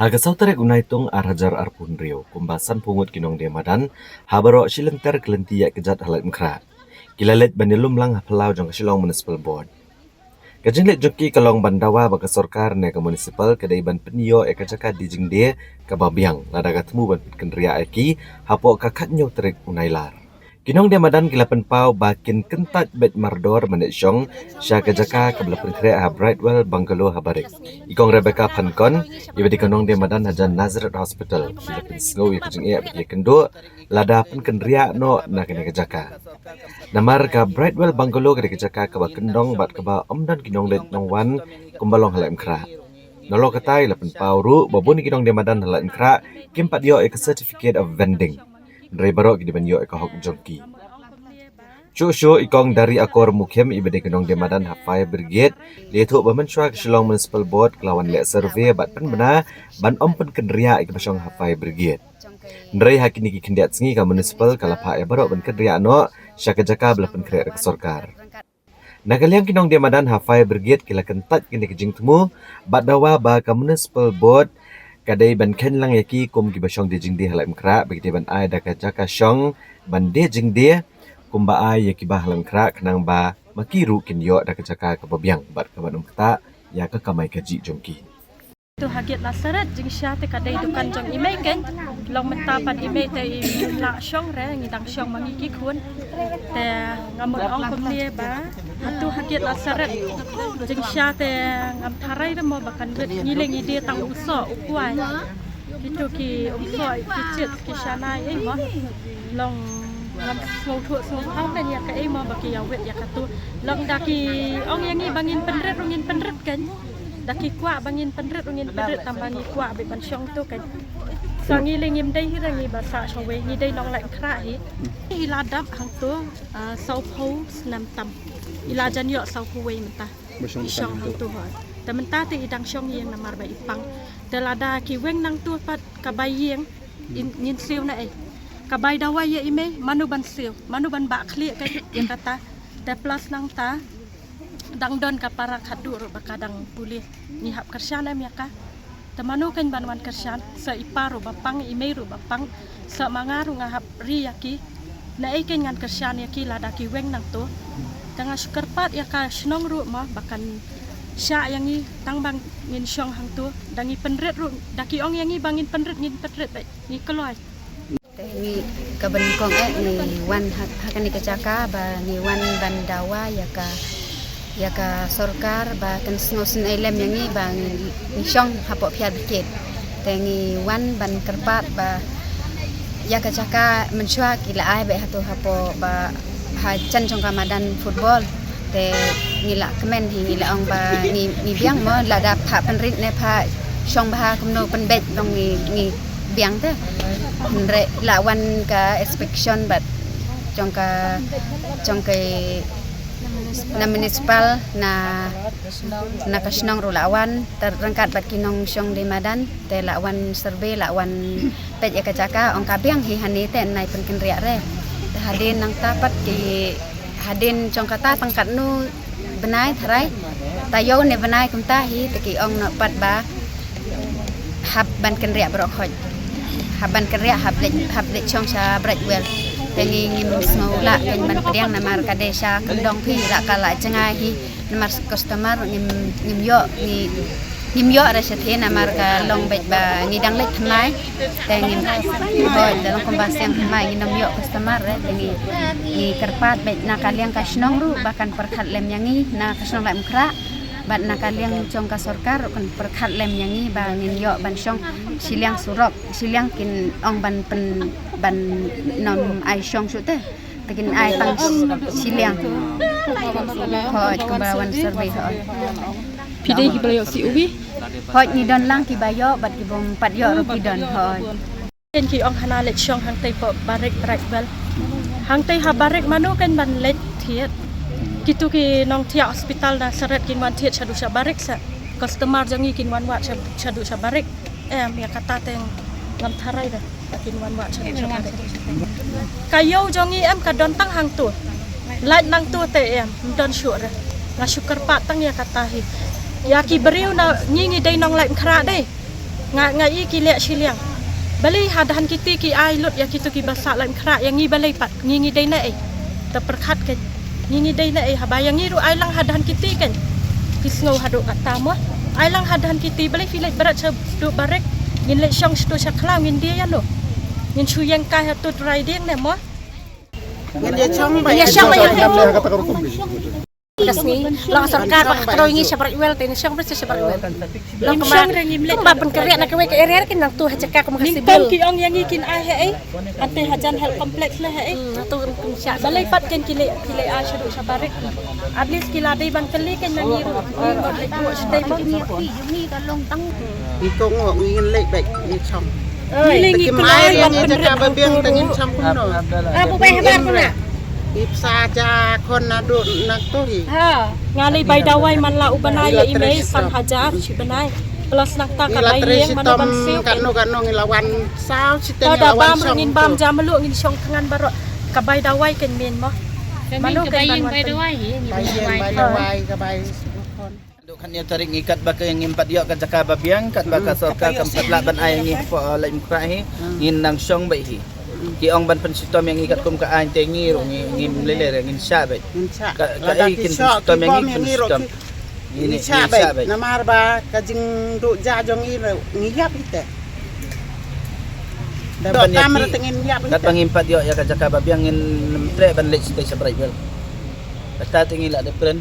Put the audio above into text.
Haga sautarek unaitung arhajar arpun rio, kumbasan pungut kinong demadan, habaro silenter kelentiyak kejat halat mkra. Kilalet banilum lang hapelau jong kasilong municipal board. Kajinglet joki kalong bandawa baka sorkar neka municipal kadai ban penio eka jaka dijing de kababiang ladaga temu ban kenria eki hapo kakatnyo terik unailar. Kinong demadan kilapan pau bakin kentat bet mardor manet syong syaka jaka kabla penkrea ha Brightwell Bungalow habarik. Ikong Rebecca Pankon ibadi kinong demadan hajan Nazareth Hospital kilapan sngau ya kajing e bagi kendo lada penkenria no na kene jaka. Namar ka Brightwell Bungalow kene jaka kaba kendong bat kaba omdan kinong let nongwan kumbalong halem kra. Nolo katai lapan pau ru babun kinong demadan halem kra kimpat yo ek certificate of vending. Dari barok di banyo eka hok jongki. Cuk ikong dari akor mukim ibade kenong demadan hafai brigade lietu bamenswa kesilong municipal board kelawan lek survey bat pen bena ban ompen kendria ik basong hafai brigade. Ndrai hakini ki kendiat sengi ka municipal kalapa e barok ban kendria no syaka jaka belapen krek sorkar. Nagaliang kinong demadan hafai brigade kila kentat kini kejing temu bat dawa ba ka municipal board kadai ban ken lang yaki kum ki basong de jing de halam kra bagi ban ai da ka jaka syong ban de jing de kum ba ai yaki ba halam kra kenang ba makiru kin yo da ka jaka ka babiang bat ka banum kta ya ka kamai kaji jongki tu hagiat lasarat jing syate kadai dukan jong imei kan long mentapan imei te la syong re ngidang syong mangiki kun te ngamul ong kumlie ba hatu hagiat lasarat jing syate ngam tharai re mo bakan bet ngileng ide tang uso ukwai kitu ki uso kicit ki shanai ei mo long ngam ngau thu song hang ben ya ka ei mo baki ya wet ya katu long daki ong yangi bangin penret kan daki kuat bangin penret tambangi kuat be ban syong tu kan sangi lengim dai hirangi basa chawe ni dai long lai khra hi iladap hang tu sau phau snam tam ilajan yo sau huwei mentah syong hang tu ha ta mentah ti idang syong yang namar ba ipang dalada ki weng nang tu pat kabai yang ngin siu na kabai dawa ye ime manu ban siu manu ban ba khli kan yang kata ta plus nang ta dang don ka para khadur bakadang pulih ngihap kersan am yaka tamanu kan banwan kersan sa iparu bapang imeiru bapang sa mangaru ngahap ri yaki na iken ngan kersan yaki ladaki weng nang to tanga sukarpat yaka snong ru ma bakan sya yangi tangbang ngin syong hang to dangi penret ru daki ong yangi bangin penret ngin penret ni keloi ni kaban kong ni wan hakani kecaka ba ni wan bandawa yaka sorkar ba kan snosen elem yangi bang ni syong hapo piad bikit tengi wan ban kerpat ba yaka caka mensua kila ai be hatu hapo ba ha chan chong ramadan football te ngila kemen hi ngila ong ba ni biang mo la da pha penrit ne pha syong ba kumno penbet dong ni biang te re la wan ka inspection bat chong ka na municipal na kasnong rulawan terangkat bat kinong syong di madan te lawan survey lawan pet ya kacaka ong kabiang hi hani te nai penken ria re te hadin nang tapat ki hadin chong kata pangkat nu benai tharai tayo ne benai kumta hi te ki ong no pat ba hab ban ken ria brok hoj haban ken ria hab le chong sa Brightwell pengi ngim semula peng ban pediang namar kadesa kendong pi la kala cengai hi namar customer ngim yo resete namar ka long bet ba ngidang lek thamai tengim boy dalam kombasiang thamai ngidang yo customer re tengi ni kerpat bet nakaliang kasnong ru bahkan perkhat lem yangi na kasnong lem kra bat nakaliang chong ka sorkar kan perkhat lem yangi ba ngin yo ban syong siliang surok siliang kin ong ban non ai syong su te tekin ai pang siliang hoj kumbawan survey hoj pidei ki bayo si ubi hoj ni don lang ki bayo bat ki bom pat yo ro ki don hoj ken ki ong hana lek syong hang tei po barek Brightwell hang tei ha barek manu kan ban lek thiet kitu ki nong tia hospital na seret kin wan thiet chadu sa barek sa customer jangi kin wan wa chadu sa barek ya kata teng ngam tharai da kin wan wa chadu sa barek kayo jangi ka don tang hang tu lait nang tu te don syur nga syukur pat tang ya kata hi ya ki beriu na ngingi dai nong lait khra dei ngai ki le shiliang balai hadahan kita ki ai lut ya kita ki basak lam khra yang ngi balai pat ngi dai na terperkat kan ngi dai na habayang ngi ru ai lang hadahan kita kan kisngau haduk kata mo ai lang hadahan kita balai filai berat du barek ngin le syong stu sakla ngin dia ya lo ngin chu yang kai hatut rai ding ne mo Ngin dia chong ba ya syong ba Das ni lang sarkar pak troy ngi separate well tin syong pres separate well lang syong kemar ra ngim le ba pen kerja nak ke area kin nang tu hacaka ko ning makasih pom bil ki ong yang ngi kin ai he ante hajan health complex le he tu sya balai pat kan kile a shadu sabarek ablis kila dai ban kali kan nang ngi ru le tu stay mo Iko ngok ngin lek baik ni chong. ni le ngi Kim kun ai ai yang ban jaga babiang tengin chong kuno. apa bay habar ko na Ipsa ja kon na do nak to hi. ha ngalai bai dawai man la ubanai ya ime san hajar si banai plus nak ta ka Ila bai tre yang si man tom ban siu kanu ngelawan sao si tau ten da ngelawan bam chong. ngin bam jam lu ngin syong tangan barok ka bai dawai kan men mo manu kan ban wan Bai lawai ka bai kon. Kan yang tarik ikat baka yang impat yok kan jaka babiang kat baka sorka kan empat laban ay ngi po laim krahi ngin nang syong bai hi ki ong ban pensitom yang ikat kum ka ay tengi ro ngi lele ngin sya bai Ngin cha. ka ay kin pensitom yang ngi pensitom Ini cha bai. Namar ba kajing do ja jong i ngiyap ite. Do kamera tengin yap kat bang impat yok ya kan jaka babiang ngin tre ban lech stay sabrai bel kata tengi la de pren